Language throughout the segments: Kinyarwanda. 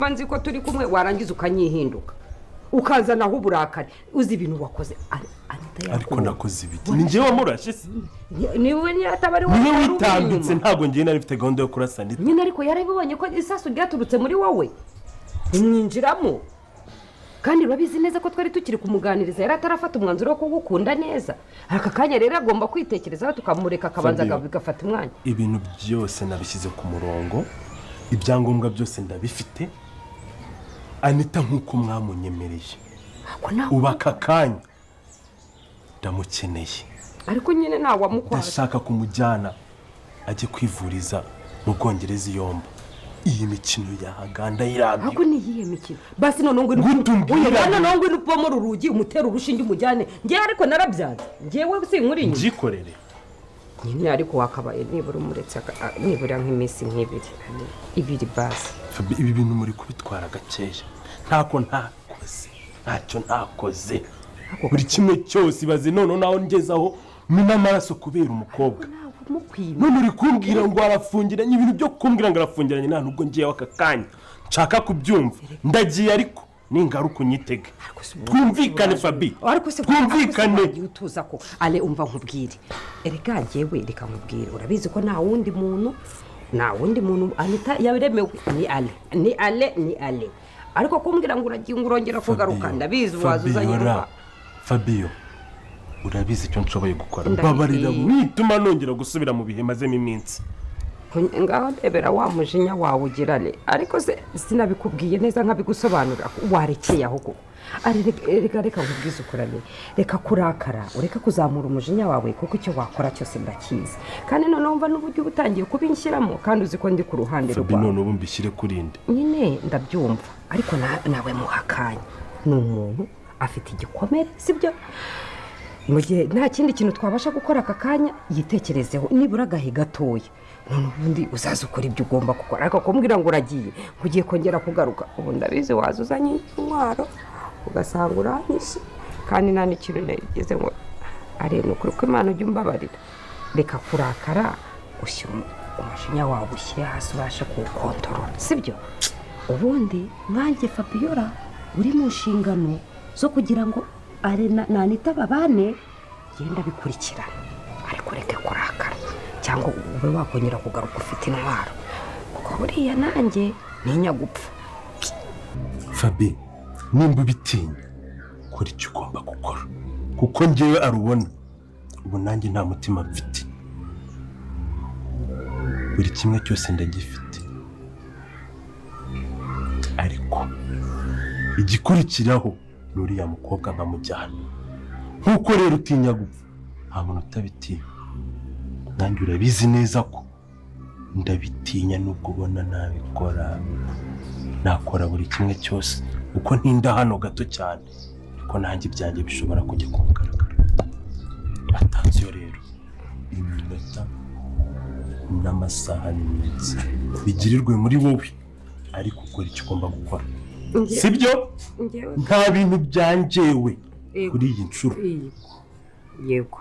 banzi ko turi kumwe warangiza ukanyihinduka ukazanaho uburakari uzi ibintu wakoze ariko nakoze ibiti ni njyewe wamurashe se niwe nyatabari wowe niwe witambitse ntago ngiye nari mfite gahunda yo kurasa Anita nyine ariko yarabibonye ko isasu ryaturutse muri wowe imwinjiramo kandi urabizi neza ko twari tukiri kumuganiriza yari atarafata umwanzuro wo kugukunda neza aka kanya rero agomba kwitekerezaho tukamureka akabanza bigafata umwanya ibintu byose nabishyize ku murongo ibyangombwa byose ndabifite Anita nk'uko mwamunyemereye ubaka kanya ndamukeneye ariko nyine nta wamukwara ndashaka kumujyana ajye kwivuriza mu Bwongereza yomba iyi mikino yahaganda irabyo ariko ni iyihe mikino basi none ngo nupoma urugi umutera urushinge umujyane ngewe ariko narabyanze ngewe sinkuri inyuma ngikorere nyine ariko wakabaye nibura umuretse nibura nk'iminsi ibiri basi ibi bintu muri kubitwara gakeya ntacyo ntakoze buri kimwe cyose ibaze none naho ngezaho mina amaraso kubera umukobwa none uri kumbwira ngo arafungiranye ibintu byo kumbwira ngo arafungiranye nta nubwo ngiye aka kanya nshaka kubyumva ndagiye ariko ningaruka unyitege twumvikane Fabi twumvikane utuza ko ale umva nkubwire erega ngewe reka nkubwire urabizi ko nta wundi muntu Anita yabiremewe ni ale ariko kumbwira ngo uragiye urongera kugaruka ndabizi wazuzanye Fabio urabizi icyo nshoboye gukora babarira wituma nongera gusubira mu bihe mazemo iminsi ngaho ndebera wa mujinya wawe ugirane ariko sinabikubwiye neza nkabigusobanurira warekeye aho ko reka nkubwize ukurane reka kurakara ureka kuzamura umujinya wawe kuko icyo wakora cyose ndakizi kandi none wumva n'uburyo ubutangiye kubinshyiramo kandi uzi ko ndi ku ruhande rwawe none ubu mbishyire kurinde nyine ndabyumva ariko nawe muhakanya ni umuntu afite igikomere sibyo mu gihe nta kindi kintu twabasha gukora aka kanya yitekerezeho nibura agahe gatoya none ubundi uzaza ukora ibyo ugomba gukora ariko kumbwira ngo uragiye ugiye kongera kugaruka ubu ndabizi waza uzanye intwaro ugasanga uranyishe kandi nta n'ikintu nageze ngo arebe ukuri ko Imana ujya umbabarira reka kurakara ushyira umujinya wawe ushyire hasi ubashe kuwukontorora sibyo ubundi mwanjye Fabiola uri mu nshingano zo kugira ngo na Anita babane genda bikurikirana ariko reke kurakara cyangwa ube wakongera kugaruka ufite intwaro kuko buriya nanjye ntinya gupfa Fabi nimba ubitinya kora icyo ugomba gukora kuko ngewe arubona ubu nanjye nta mutima mfite buri kimwe cyose ndagifite ariko igikurikiraho nuriya mukobwa nkamujyana nkuko rero utinya gupfa nta muntu utabitinya nanjye urabizi neza ko ndabitinya nubwo ubona nabikora nakora buri kimwe cyose uko ntinda hano gato cyane ko nanjye ibyanjye bishobora kujya kumugaragara atansiyo rero iminota n'amasaha n'iminsi bigirirwe muri wowe ariko ukora icyo ugomba gukora sibyo nta bintu byanjyewe kuri iyi nshuro yego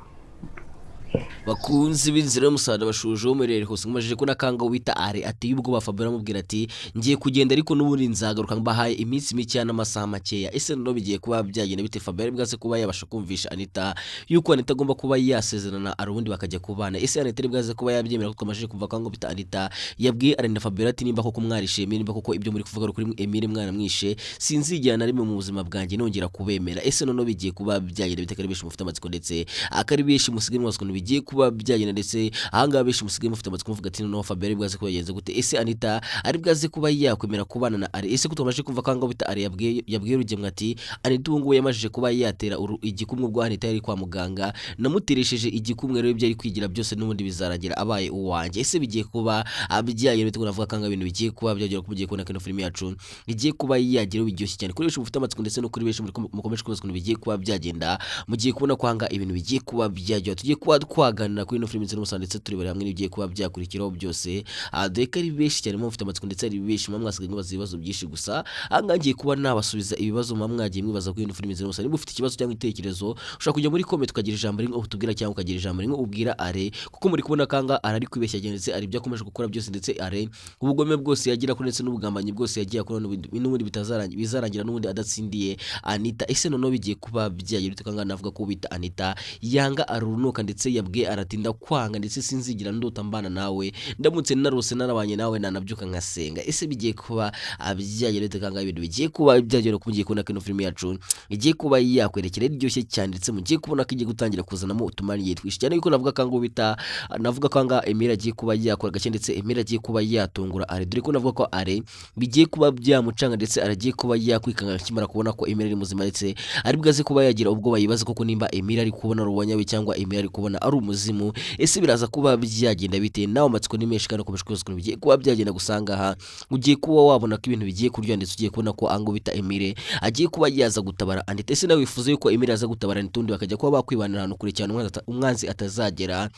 bakunzi b'inzira y'umusaraba bashuje umurere hose ngumajije ko nakanga wita ati ubwo bafabira amubwira ati ngiye kugenda ariko n'ubundi nzagaruka mbahaye iminsi mike n'amasaha makeya ese no bigiye kuba byagenda bite Fabien bwaze kuba yabasha kumvisha Anita yuko Anita agomba kuba yasezerana arubundi bakajya kubana ese Anita bwaze kuba yabyemera ko twamajije kumva kango bita Anita yabwiye Arina Fabien ati nimba koko mwarishimiye nimba koko ibyo muri kuvuga kuri Emile mwana mwishe sinzijyana rimwe mu buzima bwanjye nongera kubemera ese no bigiye kuba byagenda bite kari bishi mufite amatsiko ndetse akari bishi musigira mwasiko bigiye kuba byagenda ndetse ahanga bishi musigaye mufite amatsiko mvuga ati no Fabien bwaze kuba yagenze gute ese Anita ari bwaze kuba yakwemera kubana na Ari ese kutomaje kumva kango bita Ari yabwiye rugemwe ati Anita ubungu yamajije kuba yatera igikumwe bwa Anita yari kwa muganga namuteresheje igikumwe rero byari kwigira byose n'ubundi bizarangira abaye uwanjye ese bigiye kuba abijyanye bite kunavuga kanga ibintu bigiye kuba byagera kubigiye kubona kino film yacu bigiye kuba yagira biryoshye cyane kuri benshi mufite amatsiko ndetse no kuri benshi mukomeje kubaza kuntu bigiye kuba byagenda mugiye kubona kwanga ibintu bigiye kuba byagera tugiye kuba kwaganira kuri ino filime nzira n'umusaraba ndetse turebera hamwe n'ibigiye kuba byakurikiraho byose. Dore ko ari benshi cyane mufite amatsiko ndetse ari benshi mwasigaye mwibaza ibibazo byinshi gusa ahangaha ngiye kuba nabasubiza ibibazo mwagiye mwibaza kuri ino filime nzira n'umusaraba. Niba ufite ikibazo cyangwa igitekerezo ushobora kujya muri comment ukagira ijambo rimwe utubwira cyangwa ukagira ijambo rimwe ubwira Are, kuko muri kubona kanga ari kwibeshya ndetse ari ibyo akomeje gukora byose ndetse Are ubugome bwose yagira kuri ndetse n'ubugambanyi bwose yagiye akora n'ubundi bizarangira n'ubundi adatsindiye Anita. Ese noneho bigiye kuba byagira bite kanga navuga ko bita Anita yanga arunuka ndetse yabwiye aratinda kwanga ndetse sinzigira ndota mbana nawe ndamutse narose narabanye nawe nanabyuka ngasenga. Ese bigiye kuba byagira bite kanga ibintu bigiye kuba byagira ko mugiye kubona kino filime yacu igiye kuba yakwerekera iryoshye cyane ndetse mugiye kubona ko igiye gutangira kuzanamo utumariye twishi cyane yuko navuga kanga bita navuga kanga Emira agiye kuba yakora gake ndetse Emira agiye kuba yatungura Are, dore ko navuga ko Are bigiye kuba byamucanga ndetse aragiye kuba yakwikanga akimara kubona ko Emira ari muzima ndetse ari bwaze kuba yagira ubwo bayibaza koko nimba Emira ari kubona rubanyawe cyangwa Emira ari kubona ari umuzimu. Ese biraza kuba byagenda bite nawe amatsiko ni menshi kandi ukomeje kubaza bigiye kuba byagenda gusanga aha ugiye kuba wabona ko ibintu bigiye kurya ndetse ugiye kubona ko ango bita Emire agiye kuba yaza gutabara Anita. Ese nawe wifuza yuko Emira aza gutabara Anita undi bakajya kuba bakwibanira ahantu kure cyane umwanzi atazagera?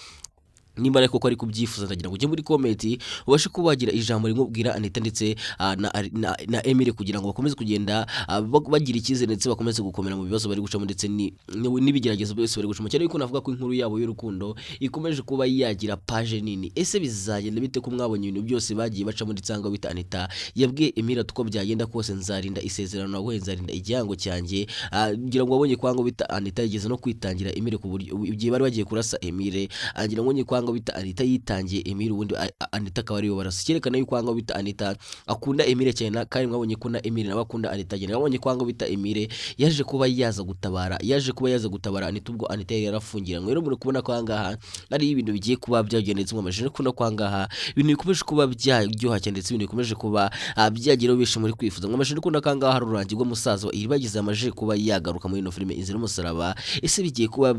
Nimba ariko ko ari kubyifuza ndagira ngo ujye muri comment ubashe kuba wagira ijambo rimwe ubwira Anita ndetse na Emile kugira ngo bakomeze kugenda bagira icyizere ndetse bakomeze gukomera mu bibazo bari gucamo ndetse n'ibigeragezo byose bari gucamo cyane yuko navuga ko inkuru yabo y'urukundo ikomeje kuba yagira page nini. Ese bizagenda bite ko mwabonye ibintu byose bagiye bacamo ndetse ngo bita Anita yabwiye Emile tuko byagenda kose nzarinda isezerano nawe nzarinda igihango cyanjye ngira ngo wabonye kwango bita Anita yigeze no kwitangira Emile ku buryo igihe bari bagiye kurasa Emile ngira ngo ngo bita Anita yitangiye Emile ubundi Anita akaba ariyo barasa cyerekana yuko ngo bita Anita akunda Emile cyane kandi mwabonye ko na Emile nawe akunda Anita cyane. Mwabonye ko ngo bita Emile yaje kuba yaza gutabara Anita ubwo Anita yarafungiranywe. Rero muri kubona ko ahangaha ari ibintu bigiye kuba byagendetse mu majene ko no kwangaha ibintu bikomeje kuba byaryoha cyane ndetse ibintu bikomeje kuba byageraho benshi muri kwifuza mu majene ko nakangaha hari ururangi rwo musaza iribagize amaje kuba yagaruka muri ino filime inzira n'umusaraba. Ese bigiye kuba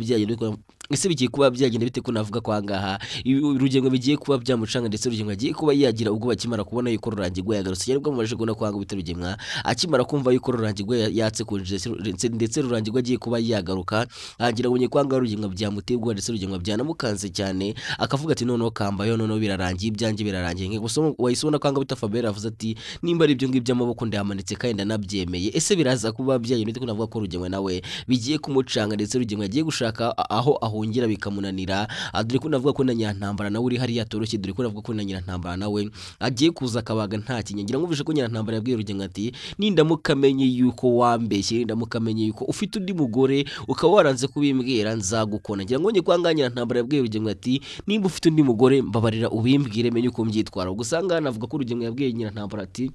byagenda bite ko navuga ko ahangaha urugendo bigiye kuba byamucanga ndetse urugendo agiye kuba yagira ubwo bakimara kubona yuko rurangi rwe yagarutse cyane bwo mumaje kubona kwanga bitarugemwa akimara kumva yuko rurangi rwe yatse kunje ndetse rurangi rwe agiye kuba yagaruka agira ngo kwanga urugendo byamutegwa ndetse urugendo byanamukanze cyane akavuga ati noneho kambayo noneho birarangiye ibyanjye birarangiye nge gusa wayisubona kwanga bita Fabien avuze ati nimba ari ibyo ngibyo amaboko ndayamanitse kandi ndanabyemeye. Ese biraza kuba byagenda bite ko navuga ko urugendo nawe bigiye kumucanga ndetse urugendo agiye gushaka aho ahungira bikamunanira dore ko navuga ko na Nyantambara nawe uri hariya toroshye dore ko navuga ko na Nyantambara nawe agiye kuza akabaga nta kinyangira ngo uvishe ko Nyantambara yabwiye urugendo ati nindamukamenye yuko wambeshye nindamukamenye yuko ufite undi mugore ukaba waranze kubimbwira nzagukona. Ngira ngo nge kwanga Nyantambara yabwiye urugendo ati nimba ufite undi mugore mbabarira ubimbwire menye uko mbyitwara. Gusanga navuga ko urugendo yabwiye Nyantambara ati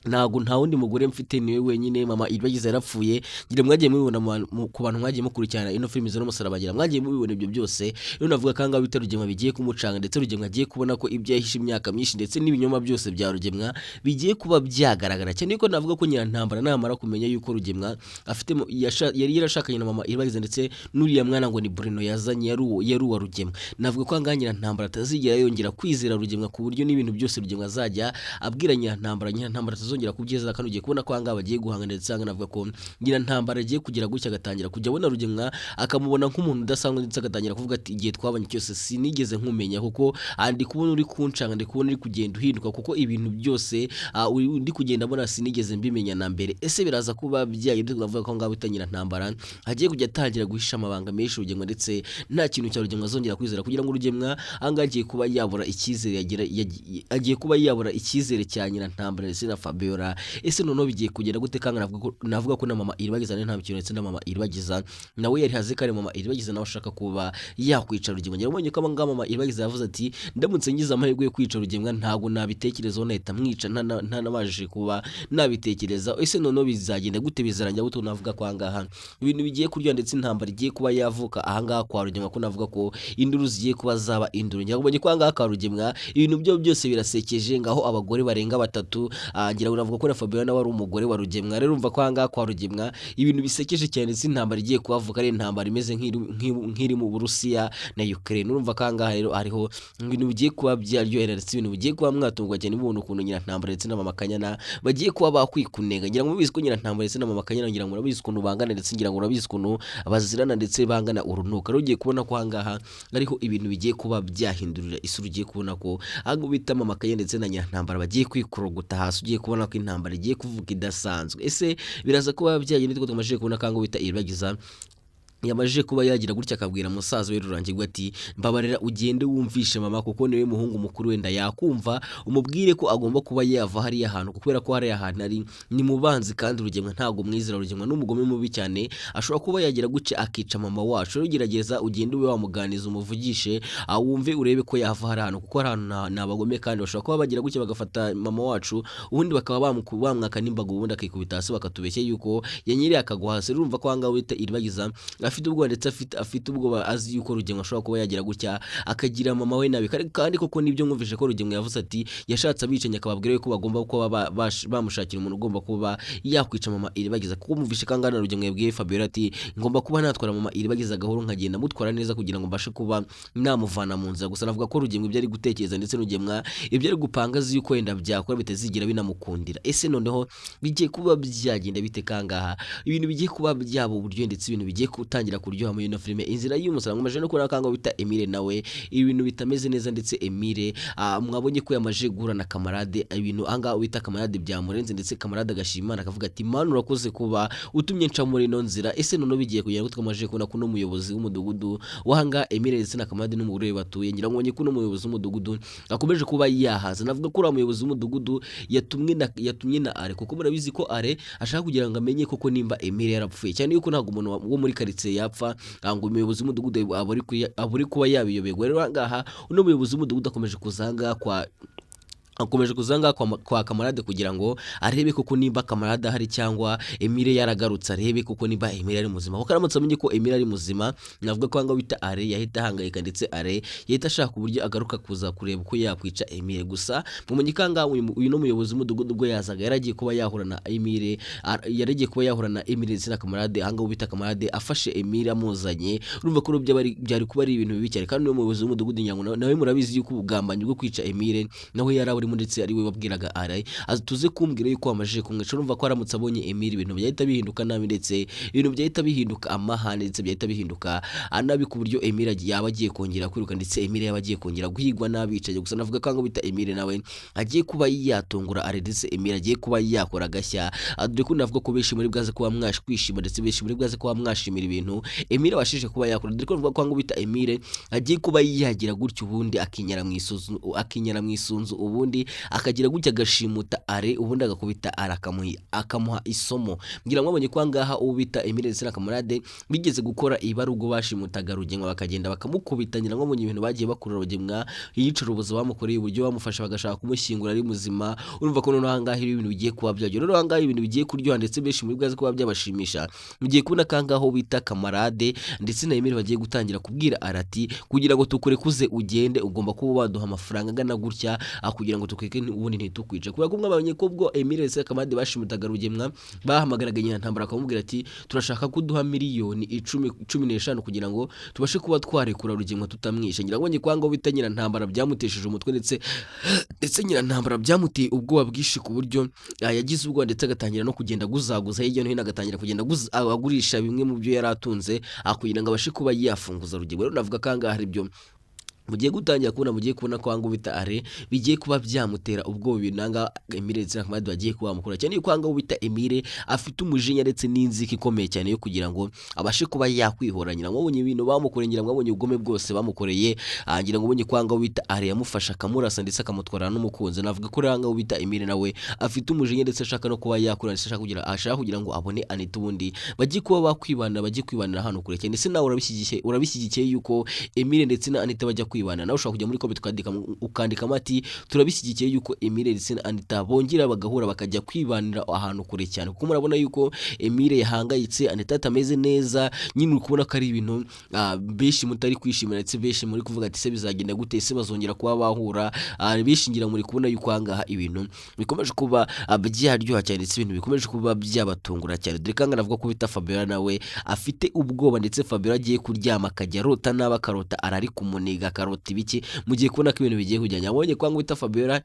nta wundi mugore mfite niwe wenyine mama iribagize yarapfuye. Ngira mwagiye mubibona ku bantu mwagiye mukurikirana ino filime zo n'umusaraba bagira mwagiye mubibona ibyo byose. Rero navuga kanga bita Rugemwa bigiye kumucanga ndetse Rugemwa agiye kubona ko ibyo yahishe imyaka myinshi ndetse n'ibinyoma byose bya Rugemwa bigiye kuba byagaragara cyane yuko navuga ko Nyantambara namara kumenya yuko Rugemwa afite yari yarashakanye na mama iribagize ndetse n'uriya mwana ngo ni Bruno yazanye yari uwa Rugemwa. Navuga ko anga Nyantambara atazigera yongera kwizera Rugemwa ku buryo n'ibintu byose Rugemwa azajya abwira Nyantambara zongera kubyiza kandi ugiye kubona ko anga bagiye guhanga ndetse navuga ko Nyantambara agiye kugira gutya agatangira kujya abona Rugemwa akamubona nk'umuntu udasanzwe ndetse agatangira kuvuga ati igihe twabanye cyose sinigeze nkumenya kuko ndi kubona uri kuncanga ndi kubona uri kugenda uhinduka kuko ibintu byose ndi kugenda mbona sinigeze mbimenya na mbere. Ese biraza kuba byaye tuvuga ko ngabo itanyira Ntambara agiye kujya atangira guhisha amabanga menshi Rugemwa ndetse nta kintu cya Rugemwa azongera kwizera kugira ngo Rugemwa anga agiye kuba yabura icyizere agiye kuba yabura icyizere cya Nyantambara ndetse na Fabien. Ese noneho bigiye kugenda gute kanga navuga ko na mama iribagiza nta kintu ndetse na mama iribagiza nawe yari haze kare mama iribagiza nawe ashaka kuba yakwica Rugemwa. Ngira ubonye ko mama iribagiza yavuze ati ndamutse ngize amahirwe yo kwica Rugemwa ntago nabitekerezaho nahita mwica ntanabajije kuba nabitekereza. Ese noneho bizagenda gute bizarangira gute navuga ko ahangaha ibintu bigiye kurya ndetse intambara igiye kuba yavuka ahangaha kwa Rugemwa ko navuga ko induru zigiye kuba zaba induru. Ngira ubonye ko ahangaha kwa Rugemwa ibintu byose birasekeje ngaho abagore barenga batatu ngira navuga ko na Fabiola nawe ari umugore wa Rugemwa. Rero urumva ko ahangaha kwa Rugemwa ibintu bisekeje cyane, intambara igiye kuhavuka ari intambara imeze nk'iri mu Burusiya na Ukraine. Urumva ko ahangaha rero ariho ibintu bigiye kuba byaryohera ndetse ibintu bigiye kuba mwatungwa cyane mubona ukuntu Nyirantambara ndetse na Mama Kanyana bagiye kuba bakwikunenga. Ngira ngo mubizi ko Nyirantambara ndetse na Mama Kanyana ngira ngo murabizi ukuntu bangana ndetse ngira ngo murabizi ukuntu bazirana ndetse bangana urunuka. Rero ugiye kubona ko ahangaha ariho ibintu bigiye kuba byahindurira isura, ugiye kubona ko aho bita Mama Kanyana ndetse na Nyirantambara bagiye kwikuruguta hasi, ugiye kubona ko intambara igiye kuvuga idasanzwe. Ese biraza kuba byagenda ko twamajije kubona kango bita Iribagiza yamajije kuba yagira gutya akabwira musaza we Rurangirwa ati mbabarira ugende wumvishe mama kuko niwe muhungu mukuru wenda yakumva, umubwire ko agomba kuba yava hariya hantu kubera ko hariya hantu ari ni mubanzi kandi Rugemwa ntago mwizera. Rugemwa n'umugome mubi cyane, ashobora kuba yagira gutya akica mama wacu. Rero gerageza ugende we wamuganiza umuvugishe awumve urebe ko yava hariya hantu kuko hariya hantu nabagome kandi bashobora kuba bagira gutya bagafata mama wacu ubundi bakaba bamwaka n'imbago ubundi akikubita hasi bakatubeshye yuko yanyiriye akagwa hasi. Urumva ko ahangaha wita Iribagiza afite ubwoba ndetse afite ubwoba azi yuko Rugemwa ashobora kuba yagira gutya akagira mama we nabi kandi koko nibyo mwumvishe ko Rugemwa yavuze ati yashatse abicenye akababwira ko bagomba kuba bamushakira umuntu ugomba kuba yakwica mama Iribagiza kuko mwumvishe kangana Rugemwa yabwiye Fabiola ati ngomba kuba natwara mama Iribagiza gahoro nkagenda mutwara neza kugira ngo mbashe kuba namuvana mu nzira. Gusa navuga ko Rugemwa ibyo ari gutekereza ndetse Rugemwa ibyo ari gupanga azi yuko wenda byakora bitazigira binamukundira. Ese noneho bigiye kuba byagenda bite kangaha ibintu bigiye kuba byabo uburyo ndetse ibintu bigiye gutangira kuryoha muri ino filime Inzira y'Umusaraba. Maje no kubona kango bita Emile nawe ibintu bitameze neza ndetse Emile mwabonye ko yamaje guhura na Kamarade, ibintu anga wita Kamarade byamurenze ndetse Kamarade agashimana akavuga ati Mana urakoze kuba utumye nca muri ino nzira. Ese none bigiye kugira ngo twamaje kubona ko n'umuyobozi w'umudugudu wahanga Emile ndetse na Kamarade n'umugore batuye, ngira ngo ko n'umuyobozi w'umudugudu akomeje kuba yahaza. Navuga ko uri umuyobozi w'umudugudu yatumye na Are kuko murabizi ko Are ashaka kugira ngo amenye koko nimba Emile yarapfuye cyane yuko ntago umuntu wo muri quartier yapfa ngo umuyobozi w'umudugudu aburi kuba yabiyoberwa. Rero ngaha uno muyobozi w'umudugudu akomeje kuzanga kwa Kamarade kugira ngo arebe koko nimba Kamarade hari cyangwa Emile yaragarutse, arebe koko nimba Emile ari muzima. Kuko aramutse amenye ko Emile ari muzima navuga ko anga bita Are yahita hangayika ndetse Are yahita ashaka uburyo agaruka kuza kureba uko yakwica Emile. Gusa mumenye kanga uyu no muyobozi w'umudugudu ubwo yazaga yaragiye kuba yahura na Emile, yaragiye kuba yahura na Emile ndetse na Kamarade. Anga bita Kamarade afashe Emile amuzanye. Urumva ko byari kuba ari ibintu bibi cyane kandi uyu muyobozi w'umudugudu nyango nawe murabizi yuko ubugambanyi bwo kwica Emile nawe yaraburi ndetse ari we wabwiraga Are tuze kumbwira yuko amajije kumwica. Urumva ko aramutse abonye Emile ibintu byahita bihinduka nabi ndetse ibintu byahita bihinduka amahane ndetse byahita bihinduka anabi ku buryo Emile yaba agiye kongera kwiruka ndetse Emile yaba agiye kongera guhigwa n'abicaye. Gusa navuga ko ngo bita Emile nawe agiye kuba yatungura Are ndetse Emile agiye kuba yakora gashya. Dore ko navuga ko benshi muri bwaze kuba mwashkwishima ndetse benshi muri bwaze kuba mwashimira ibintu Emile washije kuba yakora. Dore ko navuga ko ngo bita Emile agiye kuba yagira gutyo ubundi akinyara mu isunzu ubundi akagira gutya agashimuta Are ubundi agakubita Are akamuha isomo. Ngira mwabonye ko ngaha ubita Emile ndetse na Kamarade bigeze gukora ibarugo bashimutaga Rugemwa bakagenda bakamukubita. Ngira mwabonye ibintu bagiye bakurura Rugemwa yicira ubuzo bamukoreye uburyo bamufasha bagashaka kumushyingura ari muzima. Urumva ko noneho ngaha ibintu bigiye kuba byagera. Rero ngaha ibintu bigiye kuryoha ndetse benshi muri bwaze kuba byabashimisha. Mugiye kubona kangaho bita Kamarade ndetse na Emile bagiye gutangira kubwira Arati kugira ngo tukure kuze ugende ugomba kuba waduha amafaranga angana gutya kugira ngo tukweke ubundi ntitukwice. Kubera ko mwabonye ko ubwo Emile ndetse Kamarade bashimutaga Rugemwa bahamagaraga Nyirantambara akamubwira ati turashaka kuduha miliyoni 15 kugira ngo tubashe kuba twarekura Rugemwa tutamwishe. Ngira ngo kwanga bita Nyirantambara byamutesheje umutwe ndetse Nyirantambara byamuteye ubwoba bwishi ku buryo yagize ubwoba ndetse agatangira no kugenda guzaguza hirya no hino, agatangira kugenda agurisha bimwe mu byo yaratunze kugira ngo abashe kuba yafunguza Rugemwa. Rero navuga kanga hari byo mugiye gutangira kubona ko wangu bita Are bigiye kuba byamutera ubwo binanga Emile ndetse na Kamarade bagiye kuba mukura cyane yuko wangu bita Emile afite umujinya ndetse n'inzika ikomeye cyane yo kugira ngo abashe kuba yakwihoranyira. Mwabonye ibintu bamukorengera, mwabonye ubugome bwose bamukoreye, ngira ngo ubonye kwanga bita Are yamufasha akamurasa ndetse akamutwara n'umukunzi. Navuga ko ranga bita Emile nawe afite umujinya ndetse ashaka no kuba yakura ndetse ashaka kugira ngo abone Anita ubundi bagiye kuba bagiye kwibanira hano kure cyane. Ndetse nawe urabishyigikiye yuko Emile ndetse na Anita bajya kwibana. Nawe ushobora kujya muri comment ukandikamo ati turabishyigikiye yuko Emile ndetse na Anita bongera bagahura bakajya kwibanira ahantu kure cyane, kuko murabona yuko Emile yahangayitse, Anita atameze neza, nyine uri kubona ko ari ibintu benshi mutari kwishimira ndetse benshi muri kuvuga ati se bizagenda gute, se bazongera kuba bahura, bishingira muri kubona yuko ahangaha ibintu bikomeje kuba byaryoha cyane ndetse ibintu bikomeje kuba byabatungura cyane. Dore kanga navuga ko bita Fabiola nawe afite ubwoba ndetse Fabiola agiye kuryama akajya arota naba akarota arari kumuniga akarota ibiki, mugiye kubona ko ibintu bigiye kujyanya. Abonye kwanga bita Fabiola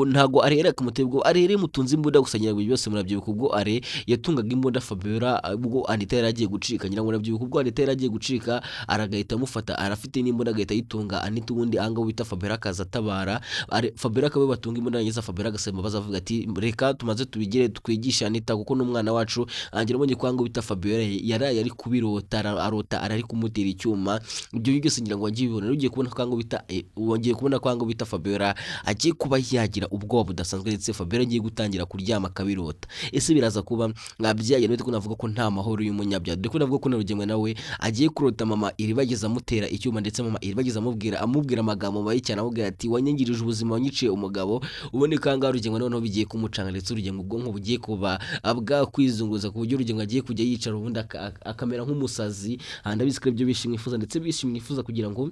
ntago arera kumutebwo, arere mutunze imbunda gusanyira ibyo byose murabyibuka ubwo are yatungaga imbunda Fabiola ubwo Anita yaragiye gucika, ngira ngo murabyibuka ubwo Anita yaragiye gucika aragahita amufata, arafite n'imbunda agahita yitunga Anita, ubundi anga bita Fabiola akaza atabara Fabiola akabe batunga imbunda yageza Fabiola agasema bazavuga ati reka tumaze tubigire twigisha Anita kuko n'umwana wacu. Angira abonye kwanga bita Fabiola yaraye ari kubirota arota arari kumutera icyuma, ibyo byose ngira ngo wagiye bibona. Ugiye kubona kwanga bita wongeye kubona kwanga bita Fabiola agiye kuba yagira ubwoba budasanzwe ndetse Fabiola agiye gutangira kuryama akabirota. Ese biraza kuba mwabyaye n'uko navuga ko nta mahoro y'umunyabyaha, dore navuga ko Rugemwe nawe agiye kurota mama Iribageza amutera icyuma ndetse mama Iribageza amubwira amagambo mabi cyane, amubwira ati wanyangirije ubuzima wanyiciye umugabo. Ubone kanga Rugemwe noneho bigiye kumucanga ndetse Rugemwe ubwonko bugiye kuba kwizunguza ku buryo Rugemwe agiye kujya yicara ubundi akamera nk'umusazi. Ndabizi ko ibyo bishimwifuza ndetse bishimwifuza kugira ngo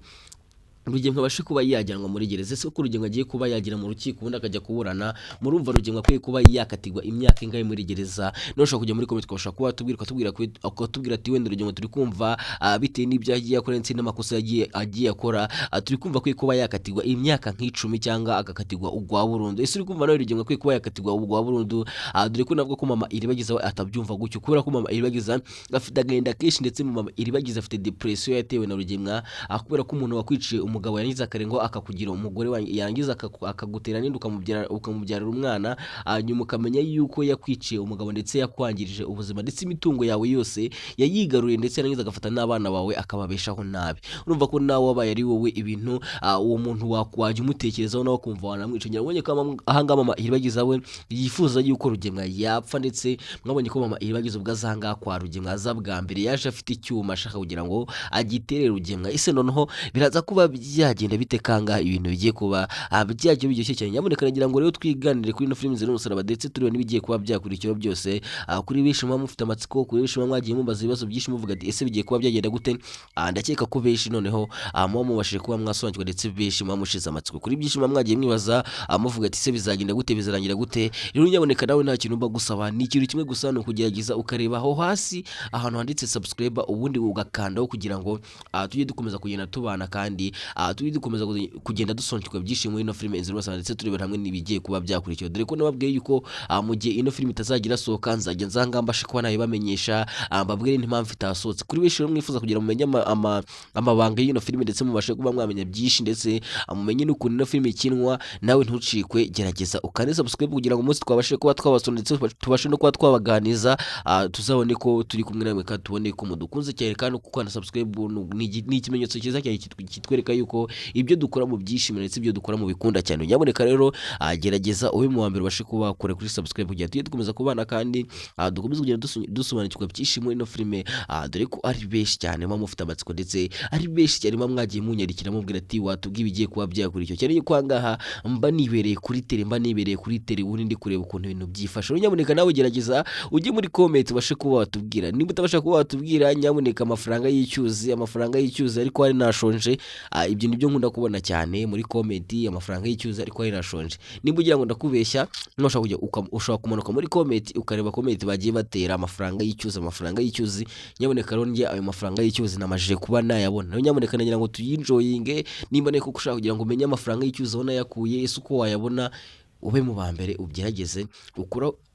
Rugemwe abashe kuba yajyanwa muri gereza. Ese ko Rugemwe agiye kuba yagira mu rukiko ubundi akajya kuburana, murumva Rugemwe akwiye kuba yakatigwa imyaka ingahe muri gereza? Noshaka kujya muri comment twashaka kuba tubwira ati wenda Rugemwe turi kumva bitewe n'ibyo yagiye akora ndetse n'amakosa agiye akora, turi kumva akwiye kuba yakatigwa imyaka nk'icumi cyangwa agakatigwa ugwa burundu. Ese uri kumva nawe Rugemwe akwiye kuba yakatigwa ugwa burundu? Dore ko navuga ko mama Iribageza we atabyumva gutyo, kubera ko mama Iribageza afite agahinda kenshi ndetse mama Iribageza afite depression yatewe na Rugemwe, kubera ko umuntu wakwiciye umugabo yarangiza akarengo akakugira umugore yarangiza akagutera n'indi ukamubyarira umwana, nyuma ukamenya yuko yakwiciye umugabo ndetse yakwangirije ubuzima ndetse imitungo yawe yose yayigaruriye ndetse yarangiza agafata n'abana bawe akababeshaho nabi. Urumva ko nawe wabaye ari wowe ibintu uwo muntu wakwajya umutekerezaho nawe kumva wanamwica. Nyabonye ko ahanga mama Iribageza we yifuza yuko Rugemwe yapfa, ndetse mwabonye ko mama Iribageza ubwo azanga kwa Rugemwe aza bwa mbere yaje afite icyuma ashaka kugira ngo agitere Rugemwe. Ese noneho biraza kuba byagenda bite kanga ibintu bigiye kuba byagiye biryoshye cyane. Nyamuneka nagira ngo rero twiganire kuri ino filime z'umusaraba ndetse turebe nibigiye kuba byakurikiraho byose, kuri benshi mufite amatsiko, kuri benshi mwagiye mumbaza ibibazo byinshi muvuga ati ese bigiye kuba byagenda gute. Ndakeka ko benshi noneho mubashije kuba mwasobanukirwa ndetse benshi mushize amatsiko kuri byinshi mwagiye mwibaza muvuga ati ese bizagenda gute, bizarangira gute. Rero nyamuneka nawe nta kintu mba gusaba, ni ikintu kimwe gusa no kugerageza ukareba aho hasi ahantu handitse subscribe ubundi ugakandaho kugira ngo tujye dukomeza kugenda tubana kandi tujye dukomeza kugenda dusonjwa byinshi muri ino filime z'umusaraba ndetse turebera hamwe nibigiye kuba byakurikiye. Dore ko nababwiye yuko mu gihe ino filime itazagira sohoka nzajya nzanga mbashe kuba nayo bamenyesha, mbabwire n'impamvu itasohotse. Kuri benshi rero mwifuza kugira mumenye amabanga y'ino filime ndetse mubashe kuba mwamenya byinshi ndetse mumenye n'ukuntu ino filime ikinwa, nawe ntucikwe, gerageza ukane subscribe kugira ngo umunsi twabashe kuba twabasona ndetse tubashe no kuba twabaganiza, tuzabone ko turi kumwe namwe kandi tubone ko mudukunze cyane, kandi kuko na subscribe ni ikimenyetso cyiza cyane kitwereka yuko ibyo dukora mu byishimo ndetse ibyo dukora mu bikunda cyane. Nyamuneka rero gerageza ube mu wambere ubashe kuba kure kuri subscribe kugira tujye dukomeza kubana kandi dukomeze kugenda dusobanukirwa byinshi muri ino filime, dore ko ari benshi cyane mufite amatsiko ndetse ari benshi cyane mwagiye munyarikira mubwira ati watubwiye ibigiye kuba byakurikiye cyane yuko ahangaha mba nibereye kuri tele ubundi ndi kureba ukuntu ibintu byifashe. Nyamuneka nawe gerageza ujye muri comment ubashe kuba watubwira, niba utabasha kuba watubwira nyamuneka amafaranga y'icyuzi ariko ari nashonje, ibyo nibyo nkunda kubona cyane muri comment, amafaranga y'icyuzi ariko ari nashonje. Niba ugira ngo ndakubeshya ushobora kumanuka muri comment ukareba comment bagiye batera amafaranga y'icyuzi. Nyamuneka rero ngiye ayo mafaranga y'icyuzi namajije kuba nayabona. Nyamuneka nagira ngo tuyinjoyinge, nimba neko kushaka kugira ngo umenye amafaranga y'icyuzi aho nayakuye, ese uko wayabona ube mu bambere ubyerageze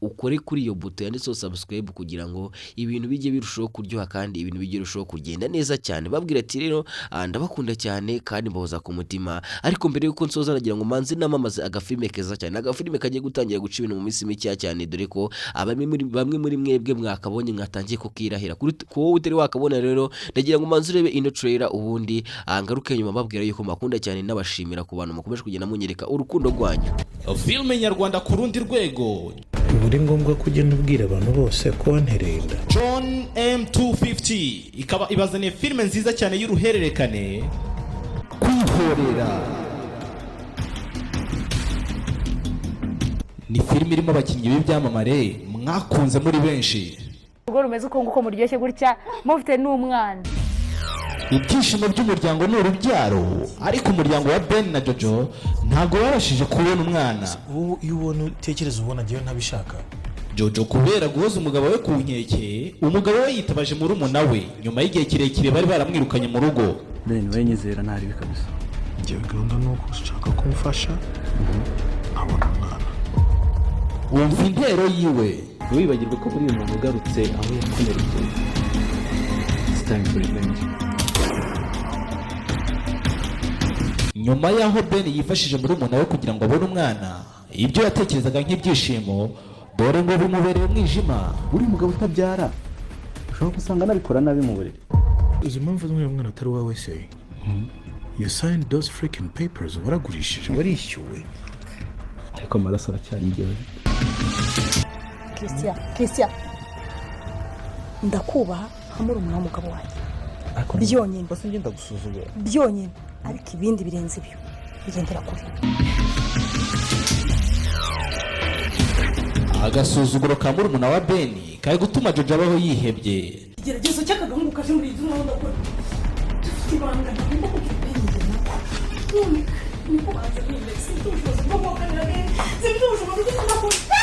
ukore kuri iyo buto yanditseho subscribe kugira ngo ibintu bijye birushaho kuryoha kandi ibintu bijye birushaho kugenda neza cyane. Babwira ati rero ndabakunda cyane kandi mbahoza ku mutima, ariko mbere yuko nsoza nagira ngo manze namamaze agafilime keza cyane, agafilime kagiye gutangira guca ibintu mu minsi mike cyane, dore ko bamwe muri mwebwe mwakabonye mwatangiye kukirahira ko wowe utari wakabona. Rero ndagira ngo manze urebe ino trailer ubundi ngaruke nyuma babwira yuko makunda cyane n'abashimira ku bantu mukomeje kugenda munyereka urukundo rwanyu. Filme nyarwanda ku rundi rwego. Buri ngombwa kugenda ubwira abantu bose ko wanterenda. John M250 ikaba ibazaniye filme nziza cyane y'uruhererekane. Nyikorera ni filime irimo abakinnyi b'ibyamamare mwakunze muri benshi. Urwo rumeze uko nguko muryoshye gutya mufite n'umwana. Ibyishimo by'umuryango ni urubyaro, ariko umuryango wa Ben na Jojo ntabwo babashije kubona umwana. ubu iyo ubona utekereza ubona ngewe ntabishaka. Jojo kubera guhoza umugabo we ku nkeke, umugabo we yitabaje murumuna we nyuma y'igihe kirekire bari baramwirukanye mu rugo. Ben we nyizera ntari bikabisa. Ngewe gahunda ni uko ushaka kumfasha nkabona umwana. Wumva intero yiwe. Ntiwibagirwe ko buri umuntu ugarutse aho yakomerekeye. It's time for revenge. Nyuma y'aho Ben yifashije murumuna we kugira ngo abone umwana, ibyo yatekerezaga nk'ibyishimo dore ngo bimubereye umwijima. Uri mugabo utabyara ushobora gusanga nabikora nabi mu buriri. Uzi impamvu z'umwe mwana atari uwawe se? You signed those freaking papers, waragurishije, warishyuwe. Ariko amaraso aracyari njyewe. Christian ndakubaha hamwe umwana w'umugabo wanjye byonyine bose ngenda gusuzugura byonyine, ariko ibindi birenze ibyo bigendera kure. Agasuzuguro ka murumuna wa Ben kari gutuma Jojo abaho yihebye. Igeragezo cy'akagahungu kaje muri izo naho ndakora dufite ibanga ntabwo kubipenye none niko baza ninde sintushobora kubakanira sintushobora kubakanira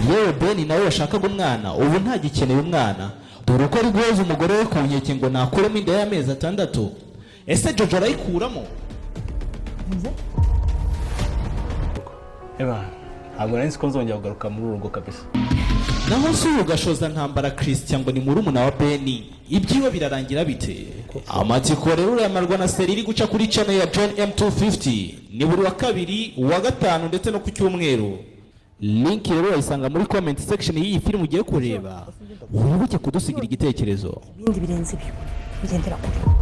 yewe Ben nawe yashakaga umwana, ubu ntagikeneye umwana dore uko ari guhoza umugore we ku nkeke ngo nakuremo inda y'amezi 6. Ese Jojo arayikuramo? Eba ntabwo nari nzi ko nzongera kugaruka muri uru rugo kabisa. Naho si ugashoza ntambara Christian ngo ni murumuna wa Ben, ibyiwe birarangira bite? Amatsiko rero urayamarwa na seri iri guca kuri channel ya John M250 ni buri wa kabiri, uwa gatanu ndetse no ku cyumweru. Link rero wayisanga muri comment section y'iyi film ugiye kureba. Wibuke kudusigira igitekerezo. ibindi birenze ibyo bigendera kure.